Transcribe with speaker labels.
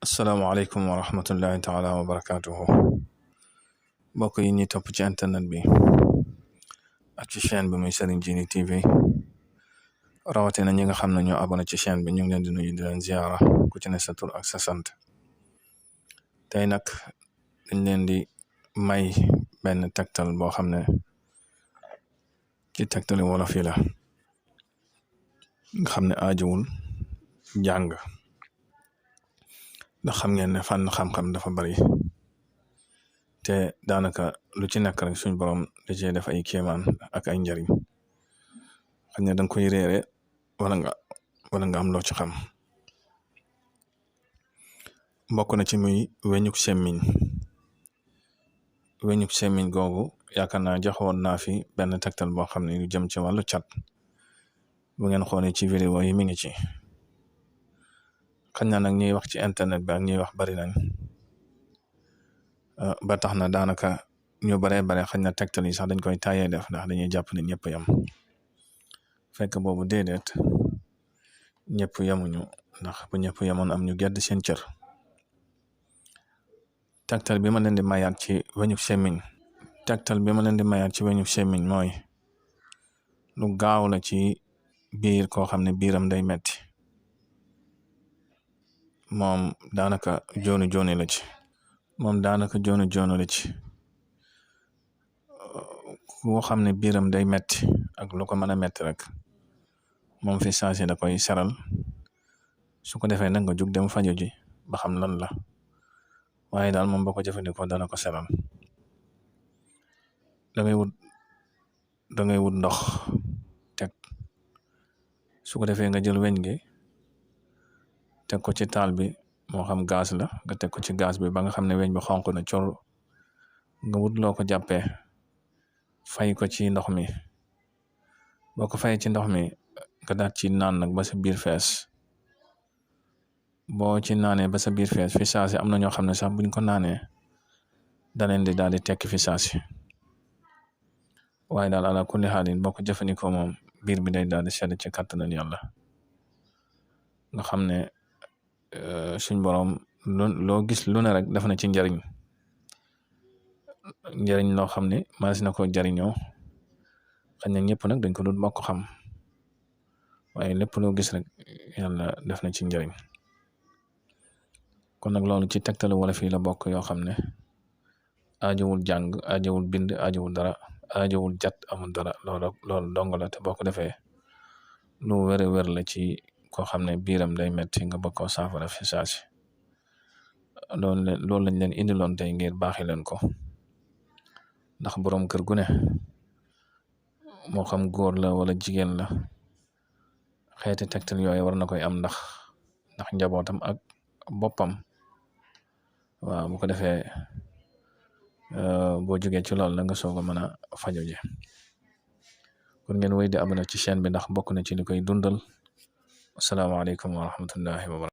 Speaker 1: asalaamaaleykum wa rahmatullahi taala wa barakaatuhu mbokk yi ñuy topp ci internet bi ak ci chaîne bi muy Serigne Djily TV rawatina ñi nga xam ne ñoo abonné ci chaîne bi ñu ngi leen di nuyu di leen ziara ku ci ne sa tur ak sa sant tey nag dañ leen di may benn tegtal boo xam ne ci tegtali wolof yi la nga xam ne aajowul jàng ndax xam ngeen ne fànn xam-xam dafa bari te daanaka lu ci nekk rek suñ borom da cee def ay kéemaan ak ay njariñ xam ne danga koy réere wala nga am loo ci xam bokk na ci muy weñuk semmiñ googu yaakaar naa joxoon naa fi benn tegtal boo xam ne lu jëm ci wàllu cat bu ngeen xoolee ci vidéo yi mi ngi ci xañ na nag ñuy wax ci internet bi ak ñuy wax bari nañ ba tax na daanaka ñu bare xañ na tegtal yi sax dañ koy taayee def ndax dañuy jàpp ne ñëpp yam fekk boobu déedéet ñëpp yamuñu ndax bu ñëpp yamoon am ñu gedd seen cër tegtal bi ma leen di mayaat ci weñu semmiñ mooy lu gaaw la ci biir koo xam ne biiram day metti moom daanaka jooni la ci koo xam ne biiram day metti ak lu ko mën a metti rek moom fi saasi da koy seral su ko defee nag nga jug dem faju ji ba xam lan la waaye daal moom boo ko jëfandikoo dana ko seral dangay wut ndox teg su ko defee nga jël weñ gi teg ko ci taal bi moo xam gaz la nga teg ko ci gaz bi ba nga xam ne weñ bi xonq na cor nga wut loo ko jàppee fay ko ci ndox mi boo ko fayee ci ndox mi nga daat ci naan nag ba sa biir fees boo ci naanee ba sa biir fees fi saasi am na ñoo xam ne sax buñ ko naanee daleen di daal di tekki fi saasi waaye daal ala kulli xaalin boo ko jëfandikoo moom biir bi day daal di sedd ci kàttanal yàlla nga xam ne suñ borom loo gis lu ne rek def na ci njariñ loo xam ne manas na ko jariñoo xañ na ñëpp nag dañ ko dul bokk xam waaye lépp loo gis rek yàlla def na ci njariñ kon nag loolu ci tegtalu wala fii la bokk yoo xam ne aajowul jàng aajowul bind aajowul dara aajowul jat amul dara loolu dong la te boo ko defee lu wér la ci koo xam ne biiram day metti nga bëgg koo saafara fi saasi loolu lañ leen indiloon tey ngir baaxi leen ko ndax boroom kër gu ne moo xam góor la wala jigéen la xeeti tegtal yooyu war na koy am ndax njabootam ak boppam waaw bu ko defee boo jógee ci loolu la nga soog a mën a fajo ji kon ngeen wéy di abonné ci chaîne bi ndax bokk na ci li koy dundal asalaamaaleykum wa rahmatullahi wa barakatuh